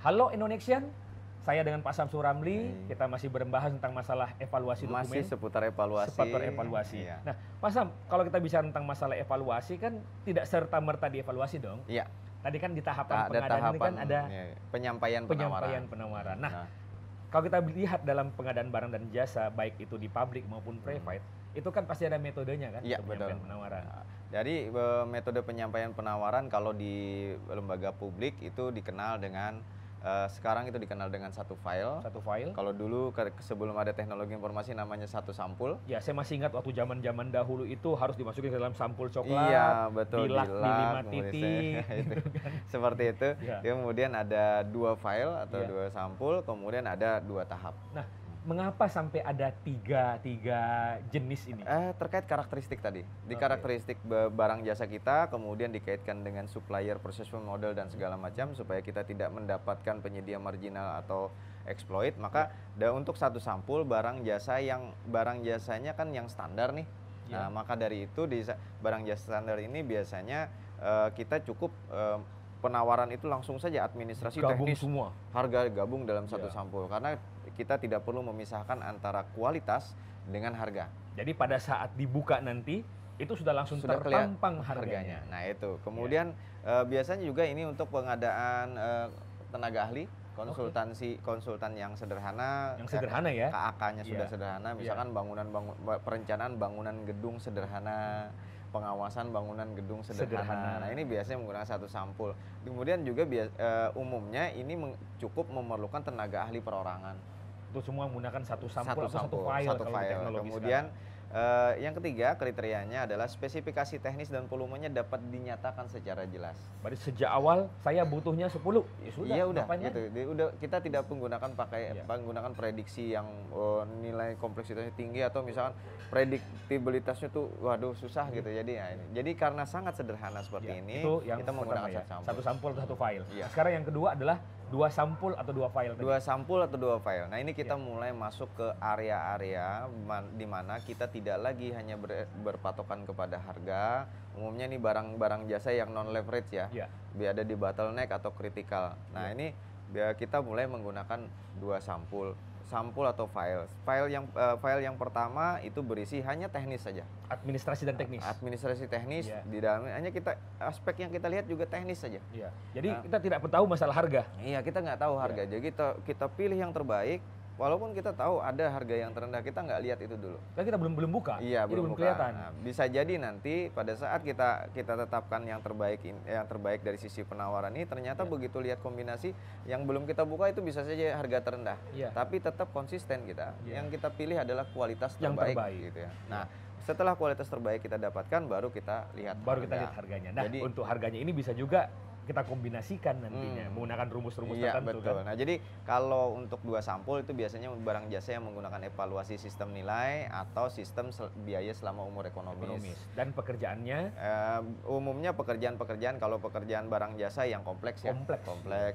Halo Indonesian, saya dengan Pak Samsul Ramli, kita masih membahas tentang masalah evaluasi dokumen. Masih seputar evaluasi. Seputar evaluasi. Iya. Nah, Pak Sam, kalau kita bicara tentang masalah evaluasi kan tidak serta-merta dievaluasi dong. Iya. Tadi kan di tahapan Ada pengadaan tahapan, ini kan ada penyampaian penawaran. Nah, kalau kita lihat dalam pengadaan barang dan jasa, baik itu di publik maupun private, itu kan pasti ada metodenya kan, iya, penyampaian betul. penawaran. Jadi metode penyampaian penawaran kalau di lembaga publik itu dikenal dengan sekarang itu dikenal dengan satu file. Satu file. Kalau dulu sebelum ada teknologi informasi namanya satu sampul. Ya, saya masih ingat waktu zaman dahulu itu harus dimasukin ke dalam sampul coklat. Iya, betul. Dilak di 5 titik. Itu. Seperti itu. Ya. Kemudian ada 2 file atau 2 sampul, kemudian ada 2 tahap. Nah, mengapa sampai ada tiga jenis ini? Terkait karakteristik tadi. Di karakteristik barang jasa kita, kemudian dikaitkan dengan supplier, processment model, dan segala macam, supaya kita tidak mendapatkan penyedia marginal atau exploit. Maka untuk satu sampul barang jasanya kan yang standar nih. Nah, maka dari itu di barang jasa standar ini biasanya kita cukup penawaran itu langsung saja administrasi gabung teknis semua. Harga gabung dalam satu sampul, karena kita tidak perlu memisahkan antara kualitas dengan harga. Jadi pada saat dibuka nanti itu sudah langsung terpampang harganya. Nah itu kemudian biasanya juga ini untuk pengadaan tenaga ahli, konsultan yang sederhana. Yang sederhana ya. KAK-nya sudah sederhana, misalkan perencanaan bangunan gedung sederhana, pengawasan bangunan gedung sederhana. Nah ini biasanya menggunakan satu sampul. Kemudian juga umumnya ini cukup memerlukan tenaga ahli perorangan. Itu semua menggunakan satu sampul atau satu file. Kemudian yang ketiga kriterianya adalah spesifikasi teknis dan volumenya dapat dinyatakan secara jelas. Berarti sejak awal saya butuhnya 10. Ya sudah. Iya udah gitu. Kita tidak menggunakan prediksi yang nilai kompleksitasnya tinggi, atau misalkan prediktibilitasnya tuh waduh susah gitu. Jadi karena sangat sederhana seperti ini, itu yang kita menggunakan satu sampul atau satu file. Iya. Sekarang yang kedua adalah 2 sampul atau 2 file. 2 sampul atau 2 file. Nah ini kita mulai masuk ke area-area di mana kita tidak lagi hanya berpatokan kepada harga. Umumnya ini barang-barang jasa yang non leverage ya. Ada di bottleneck atau critical. Nah ini kita mulai menggunakan 2 sampul atau file. File yang pertama itu berisi hanya teknis saja. Administrasi dan teknis. Administrasi teknis di dalamnya hanya aspek yang kita lihat juga teknis saja. Jadi kita tidak tahu masalah harga. Iya, kita nggak tahu harga. Jadi kita pilih yang terbaik. Walaupun kita tahu ada harga yang terendah, kita nggak lihat itu dulu. Kan kita belum buka. Iya, belum kelihatan. Nah, bisa jadi nanti pada saat kita tetapkan yang terbaik dari sisi penawaran ini, ternyata begitu lihat kombinasi yang belum kita buka itu bisa saja harga terendah. Tapi tetap konsisten kita. Yang kita pilih adalah kualitas terbaik. Gitu ya. Nah, setelah kualitas terbaik kita dapatkan, baru kita lihat harganya. Nah, jadi untuk harganya ini bisa juga kita kombinasikan nantinya menggunakan rumus-rumus tertentu. Betul. Nah, jadi kalau untuk 2 sampul itu biasanya barang jasa yang menggunakan evaluasi sistem nilai atau sistem biaya selama umur ekonomis. Dan pekerjaannya umumnya pekerjaan kalau pekerjaan barang jasa yang kompleks.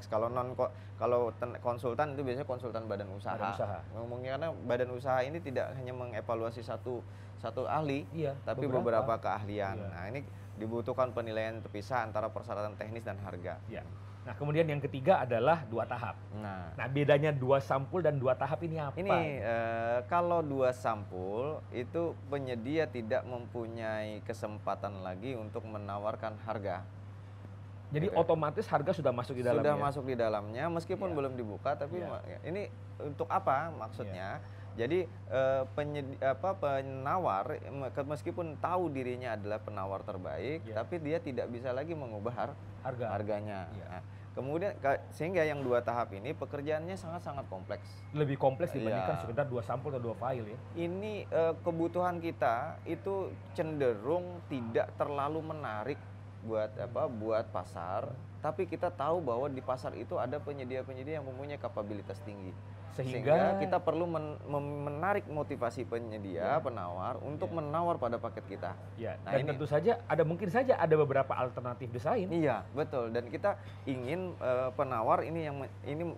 Kalau konsultan itu biasanya konsultan badan usaha. Ngomongnya karena badan usaha ini tidak hanya mengevaluasi satu ahli, tapi beberapa keahlian. Nah, ini dibutuhkan penilaian terpisah antara persyaratan teknis dan harga. Nah, kemudian yang ketiga adalah 2 tahap. Nah, bedanya 2 sampul dan 2 tahap ini apa? Ini kalau 2 sampul itu penyedia tidak mempunyai kesempatan lagi untuk menawarkan harga. Jadi otomatis harga sudah masuk di dalamnya. Sudah masuk di dalamnya meskipun belum dibuka, tapi ini untuk apa maksudnya? Jadi penawar meskipun tahu dirinya adalah penawar terbaik, tapi dia tidak bisa lagi mengubah harganya. Nah, kemudian sehingga yang 2 tahap ini pekerjaannya sangat-sangat kompleks. Lebih kompleks dibandingkan sekedar 2 sampul atau 2 file ya. Ini kebutuhan kita itu cenderung tidak terlalu menarik buat pasar, tapi kita tahu bahwa di pasar itu ada penyedia-penyedia yang mempunyai kapabilitas tinggi. Sehingga kita perlu menarik motivasi penyedia, penawar untuk menawar pada paket kita. Nah, dan tentu saja mungkin saja ada beberapa alternatif desain. Iya, betul. Dan kita ingin penawar ini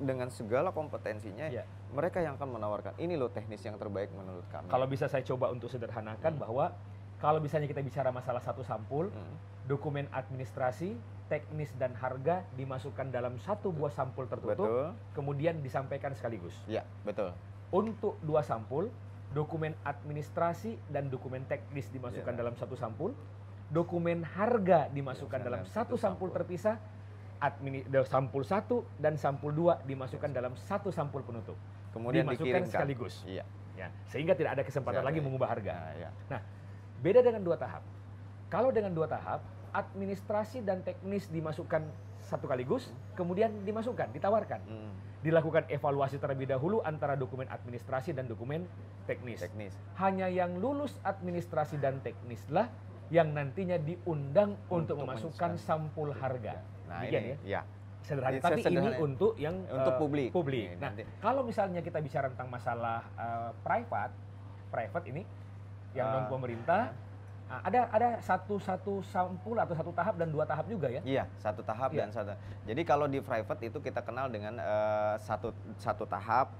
dengan segala kompetensinya, mereka yang akan menawarkan. Ini loh teknis yang terbaik menurut kami. Kalau bisa saya coba untuk sederhanakan bahwa kalau misalnya kita bicara masalah satu sampul, dokumen administrasi teknis, dan harga dimasukkan dalam satu buah sampul tertutup, Betul. kemudian disampaikan sekaligus. Iya, betul. Untuk 2 sampul, dokumen administrasi dan dokumen teknis dimasukkan Iya. dalam satu sampul, dokumen harga dimasukkan dalam satu sampul terpisah, sampul 1 dan sampul 2 dimasukkan dalam satu sampul penutup. Kemudian Dimasukkan dikirimkan sekaligus. Iya. Ya, sehingga tidak ada kesempatan Tidak lagi ada. mengubah harga. Nah, iya. Nah, beda dengan 2 tahap. Kalau dengan 2 tahap, administrasi dan teknis dimasukkan satu kaligus, kemudian dimasukkan, ditawarkan. Dilakukan evaluasi terlebih dahulu antara dokumen administrasi dan dokumen teknis. Teknis. Hanya yang lulus administrasi dan teknislah yang nantinya diundang untuk memasukkan sampul harga. Nah, Demikian ini ya. ya. Sederhana. Ini Tapi ini sederhana. untuk yang Untuk publik. publik. Ini Nah, nanti. kalau misalnya kita bicara tentang masalah private ini yang non pemerintah, ada satu sampul atau satu tahap dan 2 tahap juga ya? Iya, satu tahap Iya. dan satu. Jadi kalau di private itu kita kenal dengan satu tahap,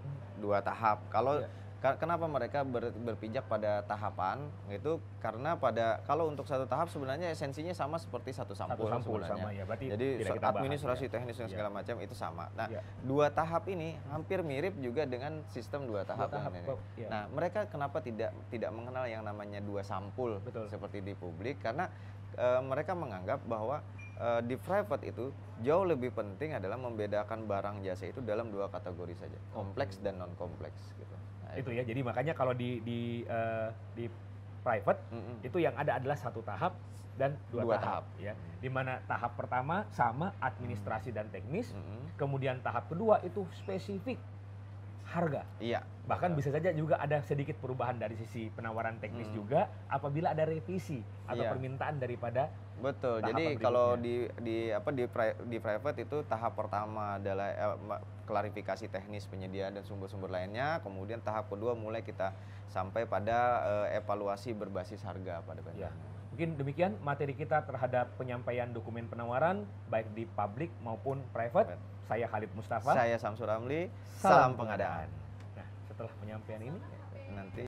2 tahap. Kalau Iya. kenapa mereka berpijak pada tahapan itu karena kalau untuk satu tahap sebenarnya esensinya sama seperti satu sampul, sampul sebenarnya. sama ya, berarti Jadi tidak kita bahas, administrasi ya. teknis dan Iya. segala macam itu sama. Nah, Iya. 2 tahap ini hampir mirip juga dengan sistem 2 tahap. tahap, ini. iya. Nah, mereka kenapa tidak mengenal yang namanya 2 sampul Betul. seperti di publik? Karena mereka menganggap bahwa di private itu jauh lebih penting adalah membedakan barang jasa itu dalam 2 kategori saja, kompleks dan non kompleks gitu. Nah, Itu ya. Jadi makanya kalau di private itu yang ada adalah satu tahap dan 2 Dua tahap, ya. Di mana tahap pertama sama administrasi dan teknis, kemudian tahap kedua itu spesifik harga. Iya. Bahkan bisa saja juga ada sedikit perubahan dari sisi penawaran teknis juga apabila ada revisi atau Iya. permintaan daripada Betul. tahapan Jadi berikutnya. kalau di private itu tahap pertama adalah klarifikasi teknis penyediaan dan sumber-sumber lainnya. Kemudian tahap kedua mulai kita sampai pada evaluasi berbasis harga pada ya. bandar. Mungkin demikian materi kita terhadap penyampaian dokumen penawaran baik di publik maupun private. Saya Khalid Mustafa. Saya Samsul Amli. Salam pengadaan. Nah, setelah penyampaian ini Nanti